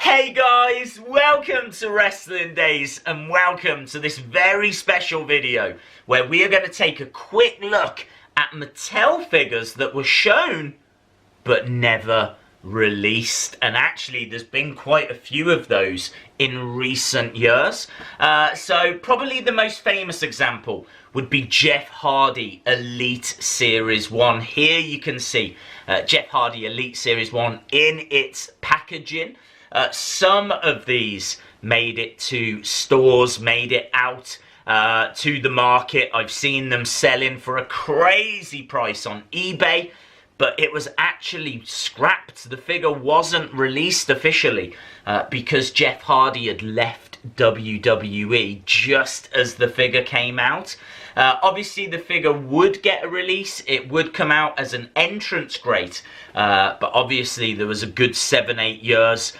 Hey guys, welcome to Wrestling Days and welcome to this very special video where we are going to take a quick look at Mattel figures that were shown but never released. And actually there's been quite a few of those in recent years. So probably the most famous example would be Jeff Hardy Elite Series 1. Here you can see Jeff Hardy Elite Series 1 in its packaging. Some of these made it to stores, made it out to the market. I've seen them selling for a crazy price on eBay, but it was actually scrapped. The figure wasn't released officially because Jeff Hardy had left WWE just as the figure came out. Obviously the figure would get a release, it would come out as an entrance crate, but obviously there was a good 7-8 years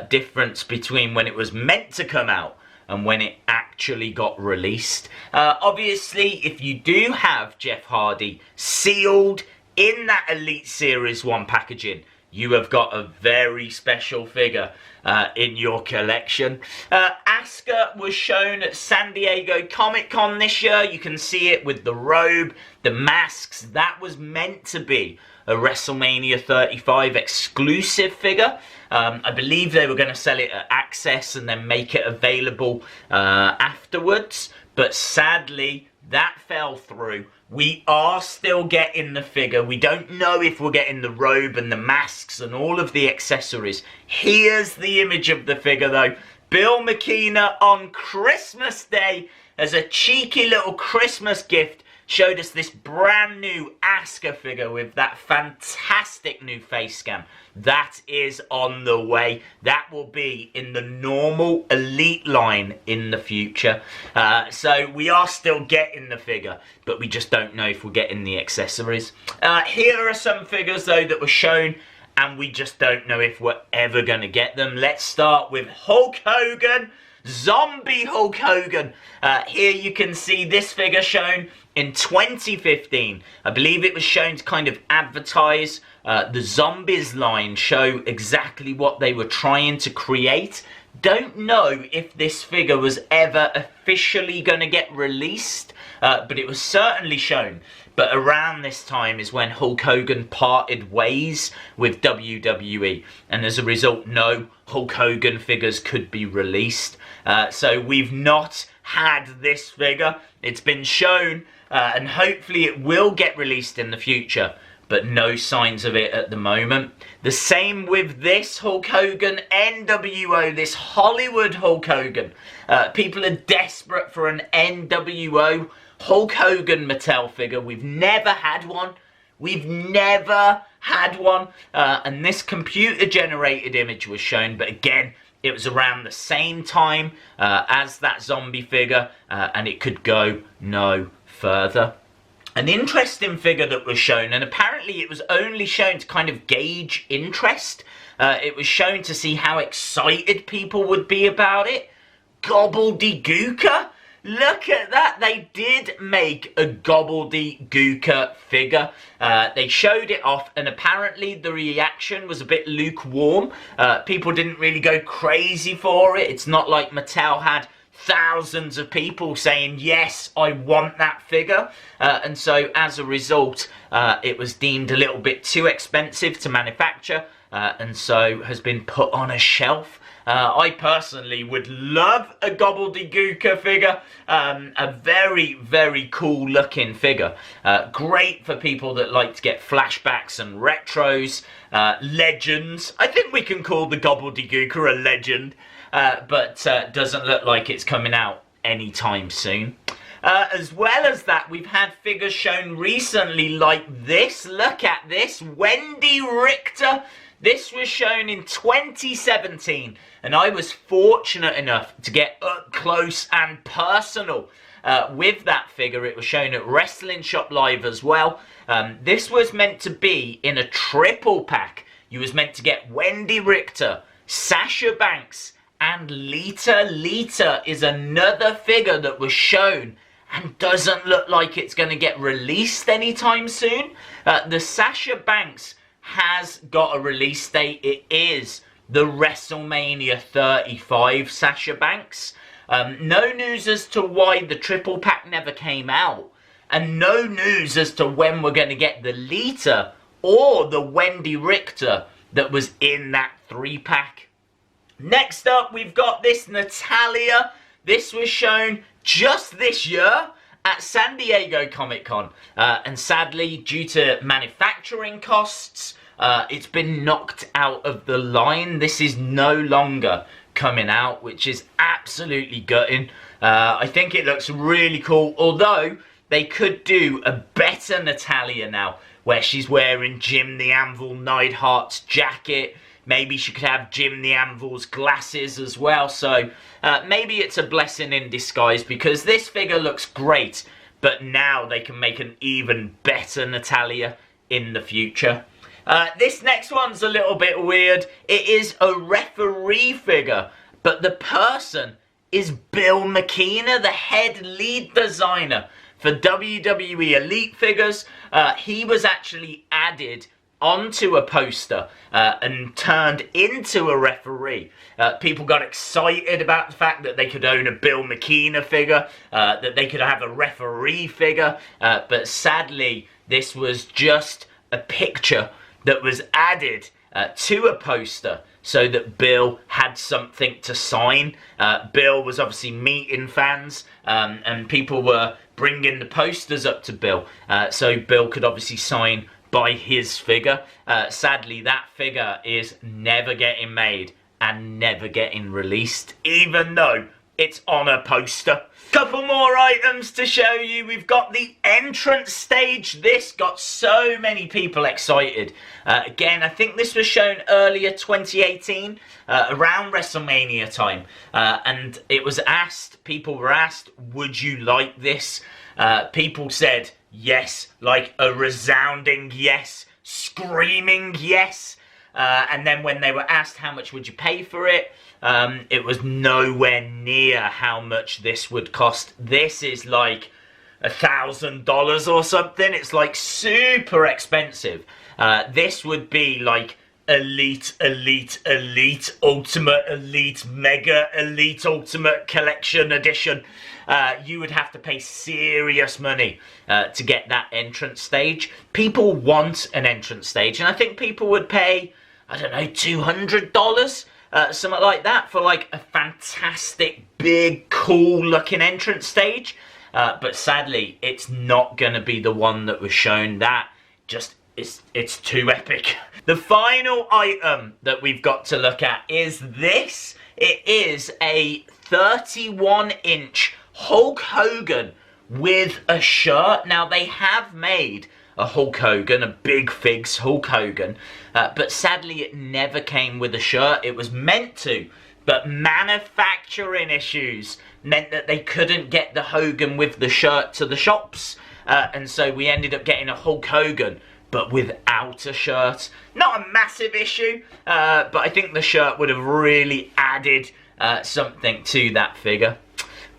difference between when it was meant to come out and when it actually got released. Obviously if you do have Jeff Hardy sealed in that Elite Series 1 packaging, you have got a very special figure in your collection. Asuka was shown at San Diego Comic-Con this year. You can see it with the robe, the masks. That was meant to be a WrestleMania 35 exclusive figure. I believe they were going to sell it at Access and then make it available afterwards. But sadly, that fell through. We are still getting the figure. We don't know if we're getting the robe and the masks and all of the accessories. Here's the image of the figure though. Bill McKenna on Christmas Day as a cheeky little Christmas gift showed us this brand new Asuka figure with that fantastic new face scan. That is on the way. That will be in the normal Elite line in the future. So we are still getting the figure, but we just don't know if we're getting the accessories. Here are some figures though that were shown, and we just don't know if we're ever going to get them. Let's start with Hulk Hogan. Zombie Hulk Hogan. Here you can see this figure shown in 2015. I believe it was shown to kind of advertise the Zombies line, show exactly what they were trying to create. Don't know if this figure was ever officially going to get released, but it was certainly shown. But around this time is when Hulk Hogan parted ways with WWE, and as a result, no Hulk Hogan figures could be released. So we've not had this figure. It's been shown, and hopefully it will get released in the future, but no signs of it at the moment. The same with this Hulk Hogan NWO, this Hollywood Hulk Hogan. People are desperate for an NWO Hulk Hogan Mattel figure. We've never had one. We've never had one. And this computer generated image was shown, but again, it was around the same time as that zombie figure, and it could go no further. An interesting figure that was shown, and apparently it was only shown to kind of gauge interest. It was shown to see how excited people would be about it. Gobbledygooker. Look at that. They did make a Gobbledygooker figure. They showed it off, and apparently the reaction was a bit lukewarm. People didn't really go crazy for it. It's not like Mattel had thousands of people saying, yes, I want that figure. And so as a result, it was deemed a little bit too expensive to manufacture, and so has been put on a shelf. I personally would love a Gobbledygooker figure. A very, very cool looking figure. Great for people that like to get flashbacks and retros. Legends. I think we can call the Gobbledygooker a legend. But doesn't look like it's coming out anytime soon. As well as that, we've had figures shown recently like this. Look at this. Wendi Richter. This was shown in 2017, and I was fortunate enough to get up close and personal with that figure. It was shown at Wrestling Shop Live as well. This was meant to be in a triple pack. You was meant to get Wendi Richter, Sasha Banks, and Lita. Lita is another figure that was shown and doesn't look like it's going to get released anytime soon. The Sasha Banks has got a release date. It is the WrestleMania 35 Sasha Banks. No news as to why the triple pack never came out. And no news as to when we're going to get the Lita or the Wendi Richter that was in that 3-pack. Next up, we've got this Natalya. This was shown just this year at San Diego Comic-Con. And sadly, due to manufacturing costs, it's been knocked out of the line. This is no longer coming out, which is absolutely gutting. I think it looks really cool, although they could do a better Natalya now, where she's wearing Jim the Anvil Neidhart's jacket. Maybe she could have Jim the Anvil's glasses as well. So maybe it's a blessing in disguise, because this figure looks great, but now they can make an even better Natalya in the future. This next one's a little bit weird. It is a referee figure, but the person is Bill McKenna, the head lead designer for WWE Elite figures. He was actually added onto a poster and turned into a referee. People got excited about the fact that they could own a Bill McKenna figure, that they could have a referee figure, but sadly this was just a picture that was added to a poster so that Bill had something to sign. Bill was obviously meeting fans, and people were bringing the posters up to Bill, so Bill could obviously sign by his figure. Sadly, that figure is never getting made and never getting released, even though it's on a poster. Couple more items to show you. We've got the entrance stage. This got so many people excited. Again, I think this was shown earlier, 2018, around WrestleMania time. And it was asked, people were asked, would you like this? People said yes, like a resounding yes, screaming yes. And then when they were asked how much would you pay for it, it was nowhere near how much this would cost. This is like $1,000 or something. It's like super expensive. This would be like Elite, Elite, Elite, Ultimate, Elite, Mega, Elite, Ultimate Collection Edition. You would have to pay serious money to get that entrance stage. People want an entrance stage, and I think people would pay, I don't know, $200? Something like that, for like a fantastic, big, cool looking entrance stage. But sadly, it's not going to be the one that was shown. That just, it's too epic. The final item that we've got to look at is this. It is a 31-inch Hulk Hogan with a shirt. Now, they have made a Hulk Hogan, a big figs Hulk Hogan, but sadly it never came with a shirt. It was meant to, but manufacturing issues meant that they couldn't get the Hogan with the shirt to the shops, and so we ended up getting a Hulk Hogan but without a shirt. Not a massive issue, but I think the shirt would have really added something to that figure.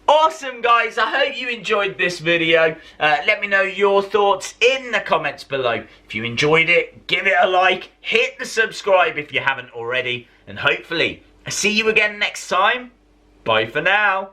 Awesome, guys. I hope you enjoyed this video. Let me know your thoughts in the comments below. If you enjoyed it, give it a like, hit the subscribe if you haven't already, and hopefully I'll see you again next time. Bye for now.